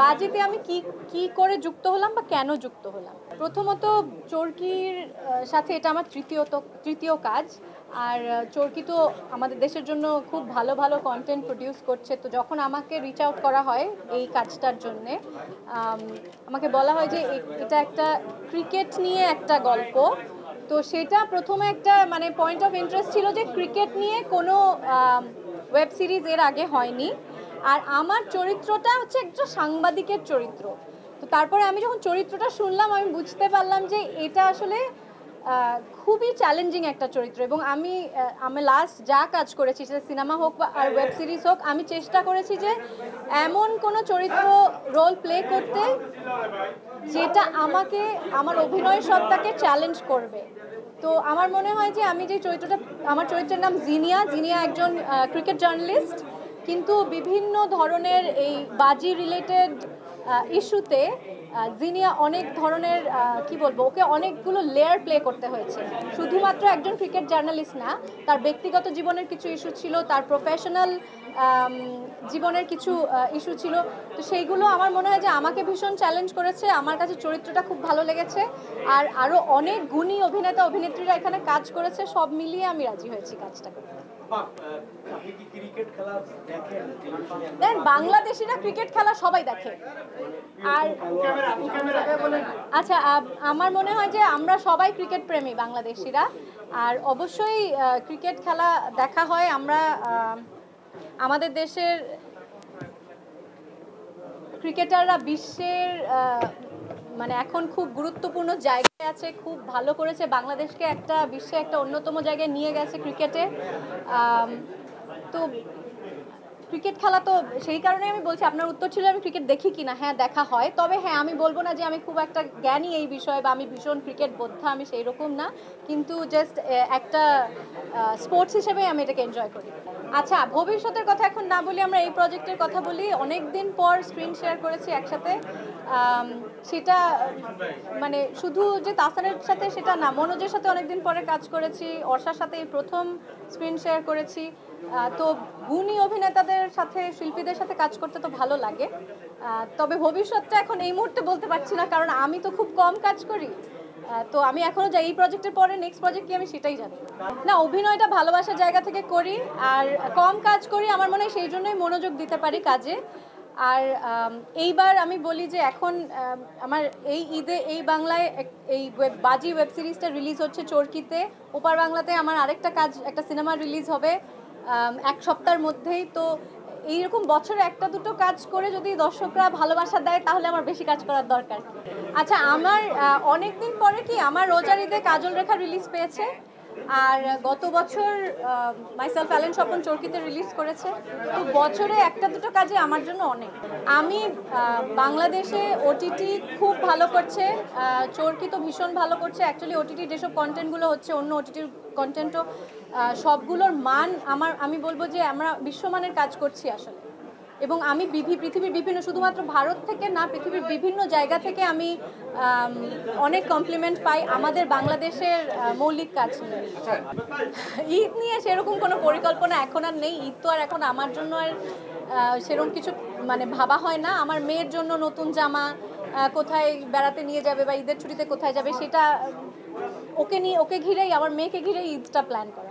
বাজিতে আমি কি কি করে যুক্ত হলাম বা কেন যুক্ত হলাম। প্রথমত চরকির সাথে এটা আমার তৃতীয় কাজ। আর চরকি তো আমাদের দেশের জন্য খুব ভালো ভালো কন্টেন্ট প্রডিউস করছে। তো যখন আমাকে রিচ আউট করা হয় এই কাজটার জন্যে, আমাকে বলা হয় যে এটা একটা ক্রিকেট নিয়ে একটা গল্প। তো সেটা প্রথমে একটা মানে পয়েন্ট অফ ইন্টারেস্ট ছিল যে ক্রিকেট নিয়ে কোনো ওয়েব সিরিজ এর আগে হয়নি। আর আমার চরিত্রটা হচ্ছে একটা সাংবাদিকের চরিত্র। তো তারপরে আমি যখন চরিত্রটা শুনলাম আমি বুঝতে পারলাম যে এটা আসলে খুবই চ্যালেঞ্জিং একটা চরিত্র। এবং আমি লাস্ট যা কাজ করেছি, সেটা সিনেমা হোক বা আর ওয়েব সিরিজ হোক, আমি চেষ্টা করেছি যে এমন কোনো চরিত্র রোল প্লে করতে যেটা আমাকে আমার অভিনয় সত্তাকে চ্যালেঞ্জ করবে। তো আমার মনে হয় যে আমি যে আমার চরিত্রের নাম জিনিয়া একজন ক্রিকেট জার্নালিস্ট, কিন্তু বিভিন্ন ধরনের এই বাজি রিলেটেড ইস্যুতে জিনিয়া অনেক ধরনের কি বলবো, ওকে অনেকগুলো লেয়ার প্লে করতে হয়েছে। শুধুমাত্র একজন ক্রিকেট জার্নালিস্ট না, তার ব্যক্তিগত জীবনের কিছু ইস্যু ছিল, তার প্রফেশনাল জীবনের কিছু ইস্যু ছিল। তো সেইগুলো আমার মনে হয় যে আমাকে ভীষণ চ্যালেঞ্জ করেছে। আমার কাছে চরিত্রটা খুব ভালো লেগেছে। আর আরও অনেক গুণী অভিনেতা অভিনেত্রীরা এখানে কাজ করেছে, সব মিলিয়ে আমি রাজি হয়েছি কাজটা করতে। দেন বাংলাদেশিরা ক্রিকেট খেলা সবাই দেখে। আর আচ্ছা, আমার মনে হয় যে আমরা সবাই ক্রিকেট প্রেমী বাংলাদেশিরা। আর অবশ্যই ক্রিকেট খেলা দেখা হয়। আমরা আমাদের দেশের ক্রিকেটাররা বিশ্বের মানে এখন খুব গুরুত্বপূর্ণ জায়গায় আছে, খুব ভালো করেছে, বাংলাদেশকে একটা বিশ্বে একটা অন্যতম জায়গায় নিয়ে গেছে ক্রিকেটে। তো ক্রিকেট খেলা তো সেই কারণে আমি বলছি, আপনার উত্তর ছিল আমি ক্রিকেট দেখি কিনা। হ্যাঁ, দেখা হয়। তবে হ্যাঁ, আমি বলবো না যে আমি খুব একটা জ্ঞানী এই বিষয়ে বা আমি ভীষণ ক্রিকেট বোদ্ধা, আমি সেই রকম না। কিন্তু জাস্ট একটা স্পোর্টস হিসেবে আমি এটাকে এনজয় করি। আচ্ছা, ভবিষ্যতের কথা এখন না বলি, আমরা এই প্রজেক্টের কথা বলি। অনেক দিন পর স্ক্রিন শেয়ার করেছি একসাথে। সেটা মানে শুধু যে তাসানের সাথে সেটা না, মনোজের সাথে অনেকদিন পরে কাজ করেছি, অর্ষার সাথে এই প্রথম স্ক্রিন শেয়ার করেছি। তো গুণী অভিনেতাদের সাথে, শিল্পীদের সাথে কাজ করতে তো ভালো লাগে। তবে ভবিষ্যৎটা এখন এই মুহূর্তে বলতে পারছি না, কারণ আমি তো খুব কম কাজ করি। তো আমি এখনও যাই, এই প্রজেক্টের পরে নেক্সট প্রজেক্ট কি আমি সেটাই জানি না। অভিনয়টা ভালোবাসার জায়গা থেকে করি, আর কম কাজ করি, আমার মনে হয় সেই জন্যই মনোযোগ দিতে পারি কাজে। আর এইবার আমি বলি যে এখন আমার এই ঈদে এই বাংলায় এই বাজি ওয়েব সিরিজটা রিলিজ হচ্ছে চরকিতে। ওপার বাংলাতে আমার আরেকটা কাজ, একটা সিনেমা রিলিজ হবে এক সপ্তাহের মধ্যেই। তো এইরকম বছরে একটা দুটো কাজ করে যদি দর্শকরা ভালোবাসা দেয়, তাহলে আমার বেশি কাজ করার দরকার। আচ্ছা, আমার অনেক দিন পরে কি আমার রোজার ঈদে কাজল রেখা রিলিজ পেয়েছে। আর গত বছর মাইসেলফ অ্যালেন স্বপন চরকিতে রিলিজ করেছে। তো বছরে একটা দুটো কাজে আমার জন্য অনেক। আমি বাংলাদেশে ওটিটি খুব ভালো করছে, চরকি তো ভীষণ ভালো করছে। অ্যাকচুয়ালি ওটিটি যেসব কন্টেন্টগুলো হচ্ছে, অন্য ওটিটির কন্টেন্টও সবগুলোর মান আমি বলবো যে আমরা বিশ্বমানের কাজ করছি আসলে। এবং আমি পৃথিবীর বিভিন্ন, শুধুমাত্র ভারত থেকে না, পৃথিবীর বিভিন্ন জায়গা থেকে আমি অনেক কমপ্লিমেন্ট পাই আমাদের বাংলাদেশের মৌলিক কাজ নিয়ে। ঈদ নিয়ে সেরকম কোনো পরিকল্পনা এখন আর নেই। ঈদ তো আর এখন আমার জন্য আর সেরকম কিছু মানে ভাবা হয় না। আমার মেয়ের জন্য নতুন জামা, কোথায় বেড়াতে নিয়ে যাবে বা ঈদের ছুটিতে কোথায় যাবে, সেটা ওকে ঘিরেই, আমার মেয়েকে ঘিরেই ঈদটা প্ল্যান করা।